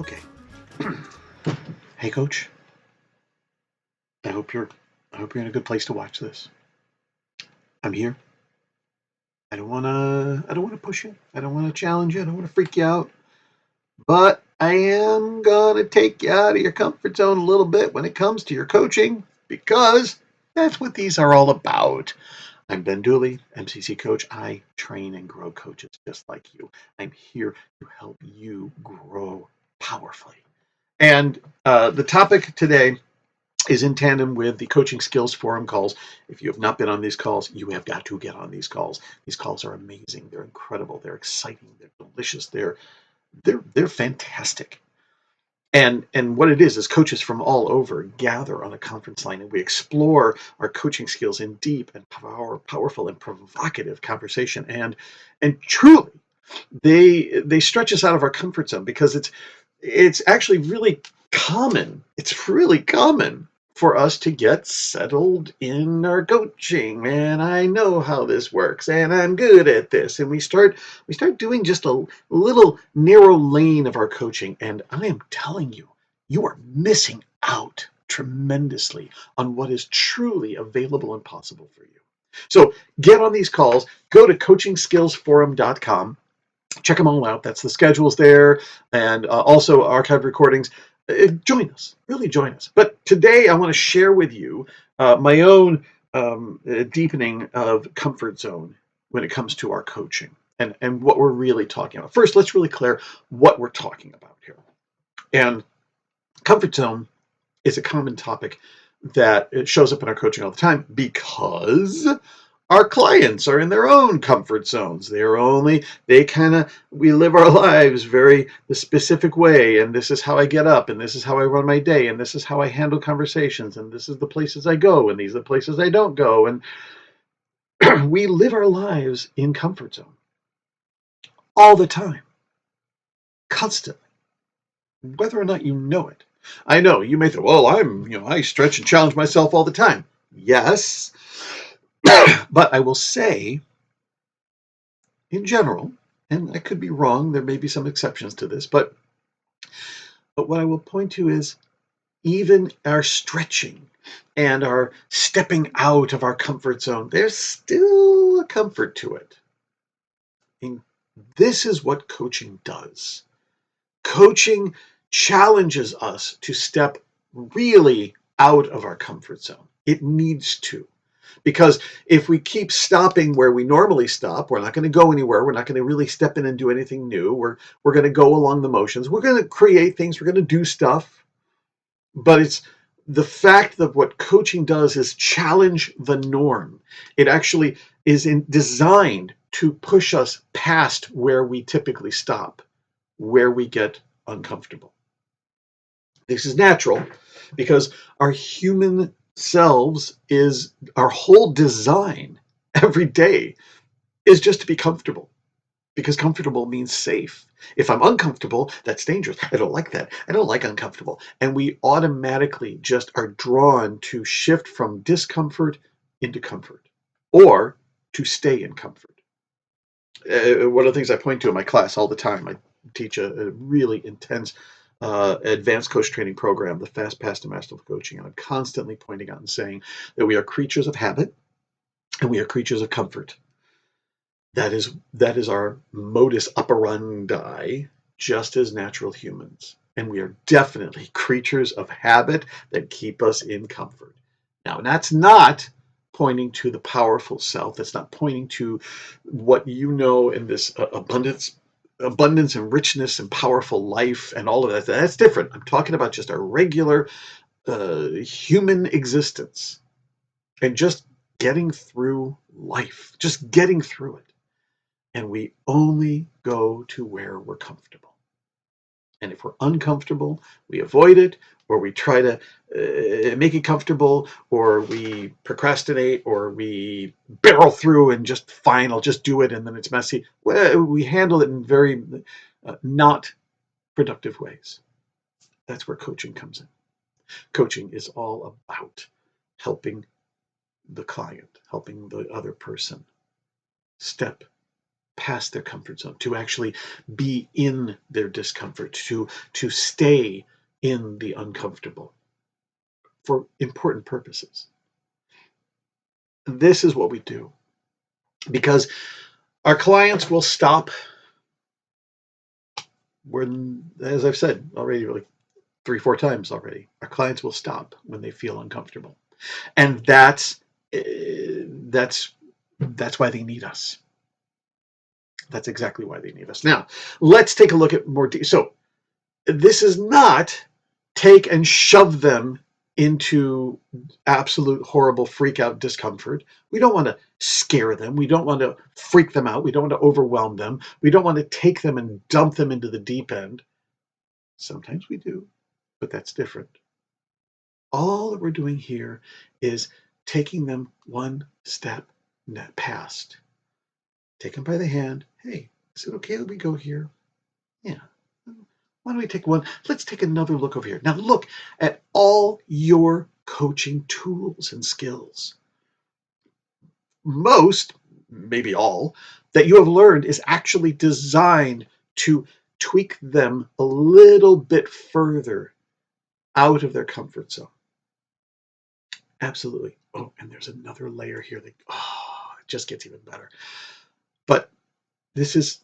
Okay. Hey, Coach. I hope you're. I hope you're in a good place to watch this. I'm here. I don't wanna. I don't wanna push you. I don't wanna challenge you. I don't wanna freak you out. But I am gonna take you out of your comfort zone a little bit when it comes to your coaching because that's what these are all about. I'm Ben Dooley, MCC coach. I train and grow coaches just like you. I'm here to help you grow powerfully. And the topic today is in tandem with the Coaching Skills Forum calls. If you have not been on these calls, you have got to get on these calls. These calls are amazing. They're incredible. They're exciting. They're delicious. They're fantastic. And what it is coaches from all over gather on a conference line and we explore our coaching skills in deep and powerful and provocative conversation. And truly, they stretch us out of our comfort zone because it's actually really common. It's really common for us to get settled in our coaching. And I know how this works and I'm good at this. And we start doing just a little narrow lane of our coaching. And I am telling you, you are missing out tremendously on what is truly available and possible for you. So get on these calls, go to coachingskillsforum.com. Check them all out. That's the schedules there, and also archived recordings. Join us, really join us. But today I want to share with you my own deepening of comfort zone when it comes to our coaching and what we're really talking about. First, let's really clear what we're talking about here. And comfort zone is a common topic that it shows up in our coaching all the time because our clients are in their own comfort zones. We live our lives very the specific way, and this is how I get up, and this is how I run my day, and this is how I handle conversations, and this is the places I go, and these are the places I don't go. And we live our lives in comfort zone all the time, constantly, whether or not you know it. I know you may think, well, I stretch and challenge myself all the time. Yes, but I will say, in general, and I could be wrong, there may be some exceptions to this, but what I will point to is even our stretching and our stepping out of our comfort zone, there's still a comfort to it. And this is what coaching does. Coaching challenges us to step really out of our comfort zone. It needs to. Because if we keep stopping where we normally stop, we're not going to go anywhere. We're not going to really step in and do anything new. We're going to go along the motions. We're going to create things. We're going to do stuff. But it's the fact that what coaching does is challenge the norm. It actually is designed to push us past where we typically stop, where we get uncomfortable. This is natural because our human selves is our whole design every day is just to be comfortable because comfortable means safe. If I'm uncomfortable, that's dangerous. I don't like that. I don't like uncomfortable. And we automatically just are drawn to shift from discomfort into comfort or to stay in comfort. One of the things I point to in my class all the time, I teach a really intense advanced coach training program, the Fast Path to MasterFull Coaching, and I'm constantly pointing out and saying that we are creatures of habit and we are creatures of comfort. That is our modus operandi, just as natural humans. And we are definitely creatures of habit that keep us in comfort. Now, that's not pointing to the powerful self. That's not pointing to what you know in this abundance and richness and powerful life and all of that. That's different. I'm talking about just a regular human existence and just getting through life, just getting through it. And we only go to where we're comfortable. And if we're uncomfortable, we avoid it, or we try to make it comfortable, or we procrastinate, or we barrel through and just fine, I'll just do it, and then it's messy. Well, we handle it in very not productive ways. That's where coaching comes in. Coaching is all about helping the client, helping the other person step past their comfort zone, to actually be in their discomfort, to stay in the uncomfortable for important purposes. This is what we do, because our clients will stop when, as I've said already, like 3-4 times already, our clients will stop when they feel uncomfortable. And that's why they need us. That's exactly why they need us. Now, let's take a look at more. So this is not take and shove them into absolute horrible freak out discomfort. We don't want to scare them. We don't want to freak them out. We don't want to overwhelm them. We don't want to take them and dump them into the deep end. Sometimes we do, but that's different. All that we're doing here is taking them one step past. Take them by the hand. Hey, is it okay that we go here? Yeah. Why don't we take one? Let's take another look over here. Now look at all your coaching tools and skills. Most, maybe all, that you have learned is actually designed to tweak them a little bit further out of their comfort zone. Absolutely. Oh, and there's another layer here that it just gets even better. But this is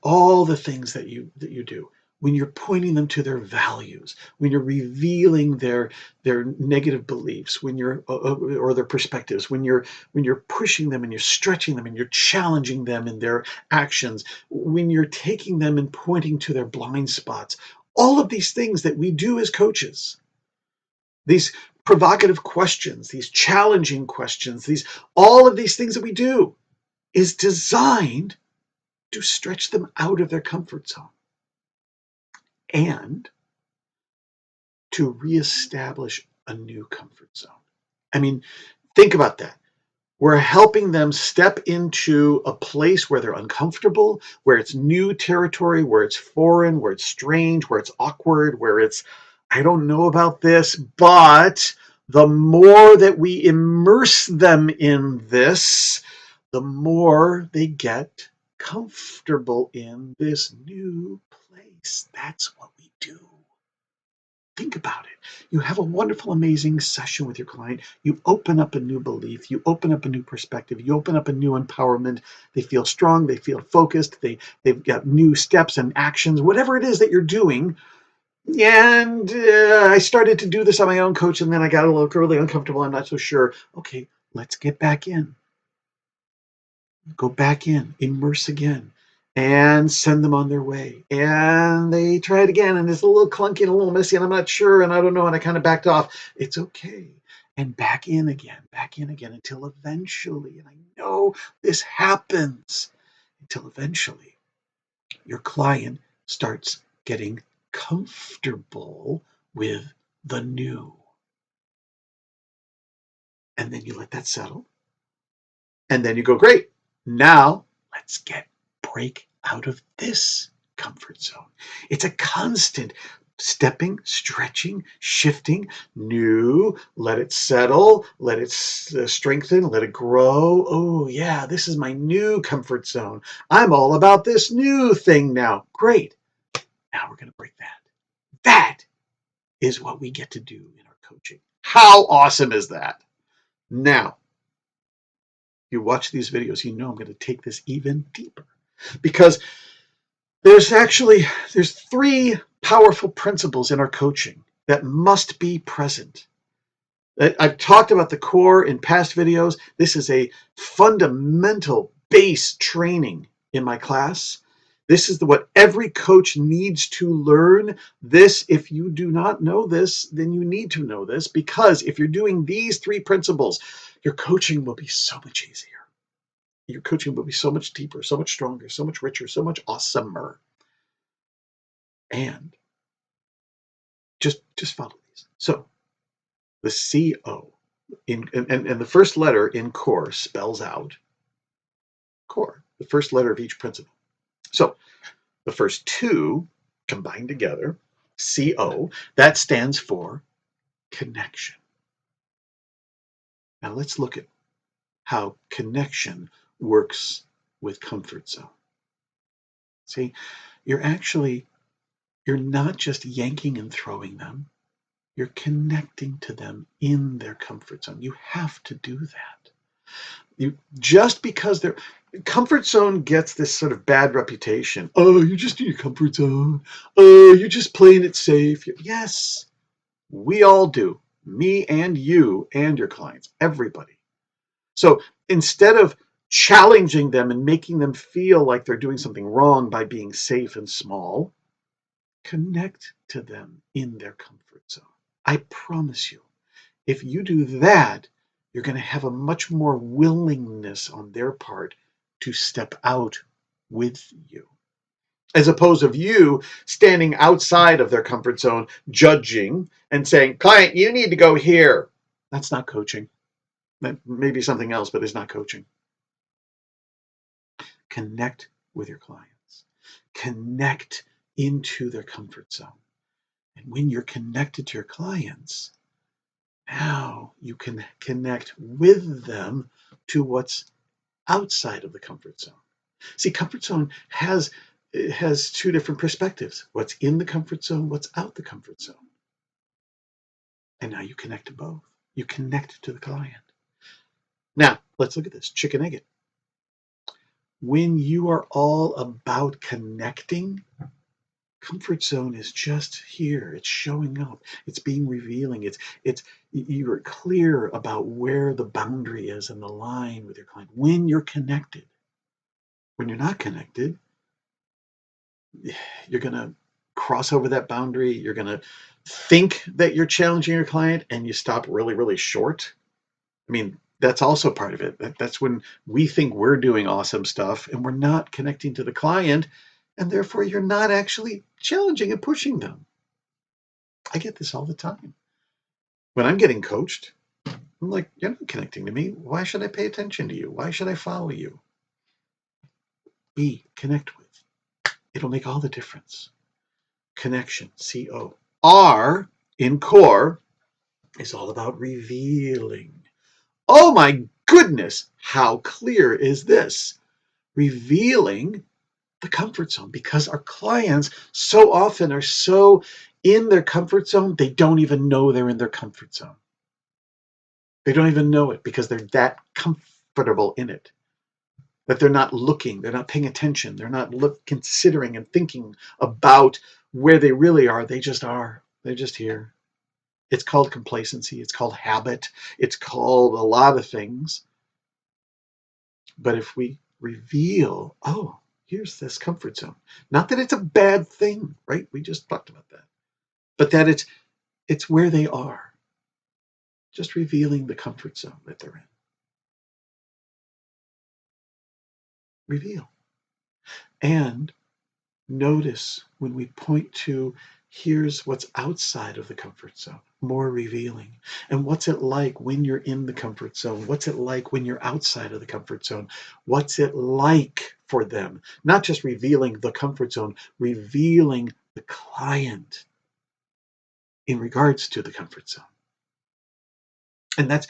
all the things that you do. When you're pointing them to their values, when you're revealing their negative beliefs, when you're or their perspectives, when you're pushing them and you're stretching them and you're challenging them in their actions, when you're taking them and pointing to their blind spots, all of these things that we do as coaches, these provocative questions, these challenging questions, all of these things that we do is designed to stretch them out of their comfort zone and to reestablish a new comfort zone. I mean, think about that. We're helping them step into a place where they're uncomfortable, where it's new territory, where it's foreign, where it's strange, where it's awkward, where it's, I don't know about this, but the more that we immerse them in this, the more they get comfortable in this new place. That's what we do. Think about it. You have a wonderful, amazing session with your client. You open up a new belief. You open up a new perspective. You open up a new empowerment. They feel strong. They feel focused. They've got new steps and actions, whatever it is that you're doing. And I started to do this on my own, coach, and then I got a little really uncomfortable. I'm not so sure. Okay, let's get back in. Go back in, immerse again, and send them on their way. And they try it again, and it's a little clunky and a little messy, and I'm not sure, and I don't know, and I kind of backed off. It's okay. And back in again, until eventually, and I know this happens, until eventually your client starts getting comfortable with the new. And then you let that settle. And then you go, great. Now let's break out of this comfort zone. It's a constant stepping, stretching, shifting, new, let it settle, let it strengthen, let it grow. Oh yeah, this is my new comfort zone. I'm all about this new thing now. Great. Now we're going to break that. That is what we get to do in our coaching. How awesome is that? Now, you watch these videos, you know I'm going to take this even deeper, because there's 3 powerful principles in our coaching that must be present. I've talked about the core in past videos. This is a fundamental base training in my class. This is what every coach needs to learn. This, if you do not know this, then you need to know this, because if you're doing these 3 principles, your coaching will be so much easier. Your coaching will be so much deeper, so much stronger, so much richer, so much awesomer. And just follow these. So the CO and the first letter in core spells out core, the first letter of each principle. So the first 2 combined together, CO, that stands for connection. Now let's look at how connection works with comfort zone. See, you're not just yanking and throwing them. You're connecting to them in their comfort zone. You have to do that. Just because their comfort zone gets this sort of bad reputation. Oh, you're just in your comfort zone. Oh, you're just playing it safe. Yes, we all do. Me and you and your clients, everybody. So instead of challenging them and making them feel like they're doing something wrong by being safe and small, connect to them in their comfort zone. I promise you, if you do that, you're going to have a much more willingness on their part to step out with you, as opposed to you standing outside of their comfort zone, judging and saying, client, you need to go here. That's not coaching. That may be something else, but it's not coaching. Connect with your clients. Connect into their comfort zone. And when you're connected to your clients, now you can connect with them to what's outside of the comfort zone. See, comfort zone has two different perspectives. What's in the comfort zone, what's out the comfort zone. And now you connect to both. You connect to the client. Now, let's look at this. Chicken egg it. When you are all about connecting, comfort zone is just here. It's showing up. It's being revealing. It's you're clear about where the boundary is and the line with your client when you're connected. When you're not connected, you're going to cross over that boundary. You're going to think that you're challenging your client and you stop really, really short. I mean, that's also part of it. That's when we think we're doing awesome stuff and we're not connecting to the client, and therefore you're not actually challenging and pushing them. I get this all the time. When I'm getting coached, I'm like, you're not connecting to me. Why should I pay attention to you? Why should I follow you? Connect with. It'll make all the difference. Connection, C-O. R in core is all about revealing. Oh my goodness, how clear is this? Revealing the comfort zone, because our clients so often are so in their comfort zone, they don't even know they're in their comfort zone. They don't even know it because they're that comfortable in it, that they're not looking, they're not paying attention, they're not considering and thinking about where they really are. They just are. They're just here. It's called complacency. It's called habit. It's called a lot of things. But if we reveal, oh, here's this comfort zone. Not that it's a bad thing, right? We just talked about that. But that it's where they are. Just revealing the comfort zone that they're in. Reveal. And notice when we point to here's what's outside of the comfort zone, more revealing. And what's it like when you're in the comfort zone? What's it like when you're outside of the comfort zone? What's it like for them? Not just revealing the comfort zone, revealing the client in regards to the comfort zone. And that's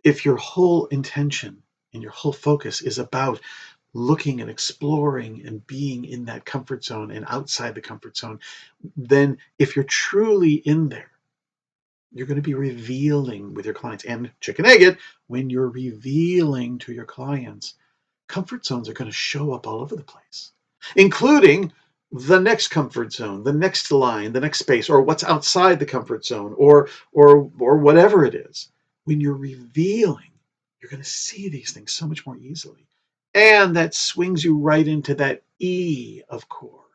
if your whole intention and your whole focus is about looking and exploring and being in that comfort zone and outside the comfort zone, then if you're truly in there, you're going to be revealing with your clients. And chicken egg it, when you're revealing to your clients, comfort zones are going to show up all over the place, including the next comfort zone, the next line, the next space, or what's outside the comfort zone, or whatever it is. When you're revealing, you're going to see these things so much more easily. And that swings you right into that E of core,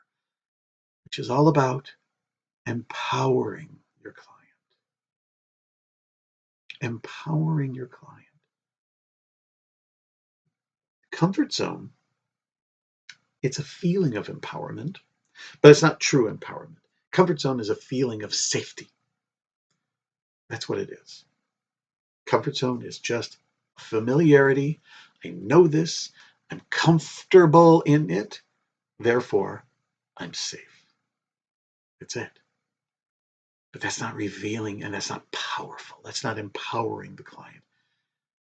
which is all about empowering your client. Empowering your client. Comfort zone, it's a feeling of empowerment, but it's not true empowerment. Comfort zone is a feeling of safety. That's what it is. Comfort zone is just familiarity. I know this. I'm comfortable in it. Therefore, I'm safe. That's it. But that's not revealing, and that's not powerful. That's not empowering the client.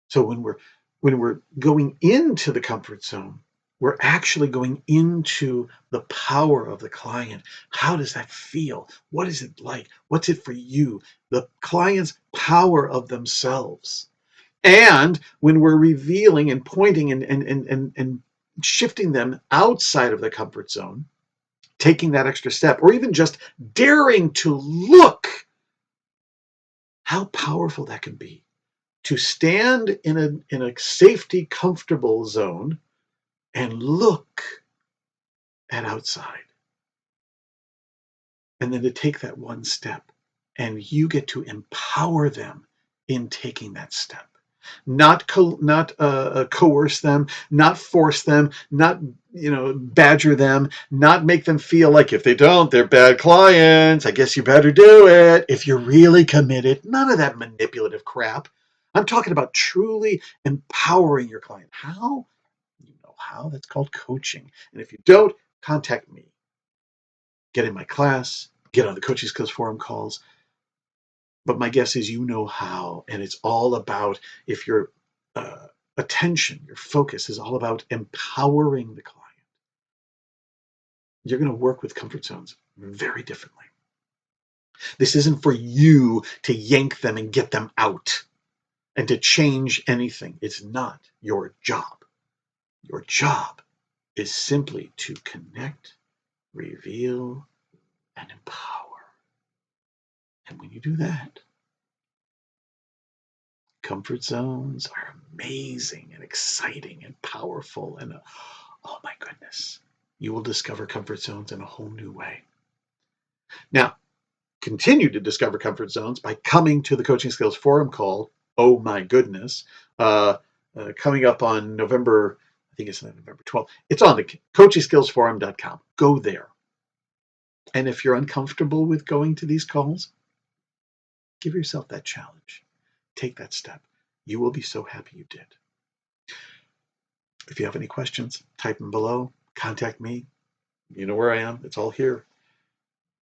So when we're going into the comfort zone, We're actually going into the power of the client. How does that feel? What is it like? What's it for you? The client's power of themselves. And when we're revealing and pointing and shifting them outside of the comfort zone, taking that extra step, or even just daring to look, how powerful that can be. To stand in a safety, comfortable zone and look at outside. And then to take that one step, and you get to empower them in taking that step. Not coerce them, not force them, not badger them, not make them feel like if they don't, they're bad clients. I guess you better do it if you're really committed. None of that manipulative crap. I'm talking about truly empowering your client. How? You know how? That's called coaching. And if you don't, contact me. Get in my class, get on the Coaching Skills Forum calls. But my guess is you know how, and it's all about, if your attention, your focus is all about empowering the client, you're going to work with comfort zones very differently. This isn't for you to yank them and get them out and to change anything. It's not your job. Your job is simply to connect, reveal, and empower. And when you do that, comfort zones are amazing and exciting and powerful. And oh my goodness, you will discover comfort zones in a whole new way. Now, continue to discover comfort zones by coming to the Coaching Skills Forum call. Oh my goodness. Coming up on November, I think it's November 12th. It's on the coachyskillsforum.com. Go there. And if you're uncomfortable with going to these calls, give yourself that challenge. Take that step. You will be so happy you did. If you have any questions, type them below. Contact me. You know where I am. It's all here.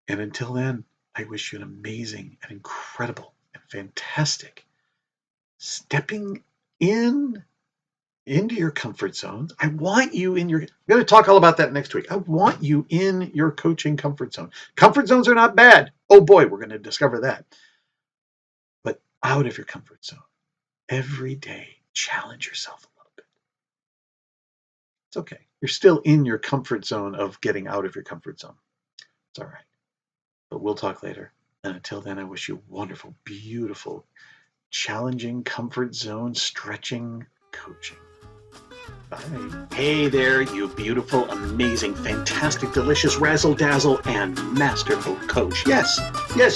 And until then, I wish you an amazing and incredible and fantastic stepping into your comfort zones. I want you in your, I'm going to talk all about that next week. I want you in your coaching comfort zone. Comfort zones are not bad. Oh boy, we're going to discover that. But out of your comfort zone. Every day, challenge yourself a little bit. It's okay. You're still in your comfort zone of getting out of your comfort zone. It's all right. But we'll talk later. And until then, I wish you wonderful, beautiful, challenging comfort zone stretching coaching. Bye. Hey there, you beautiful, amazing, fantastic, delicious, razzle-dazzle, and masterful coach. Yes,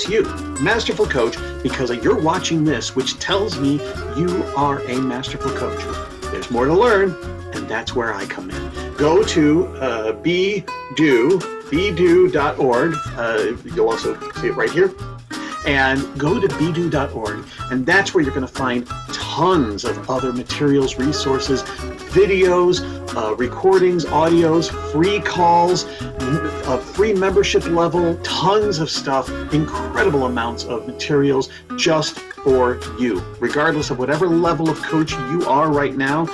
you, masterful coach, because you're watching this, which tells me you are a masterful coach. There's more to learn, and that's where I come in. Go to bedo.org. You'll also see it right here. And go to bedo.org, and that's where you're going to find tons of other materials, resources, videos, recordings, audios, free calls, a free membership level, tons of stuff, incredible amounts of materials just for you. Regardless of whatever level of coach you are right now,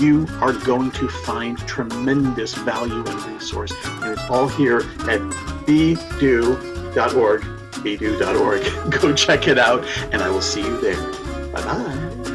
you are going to find tremendous value and resource. And it's all here at bedo.org. bedo.org. Go check it out, and I will see you there. Bye-bye.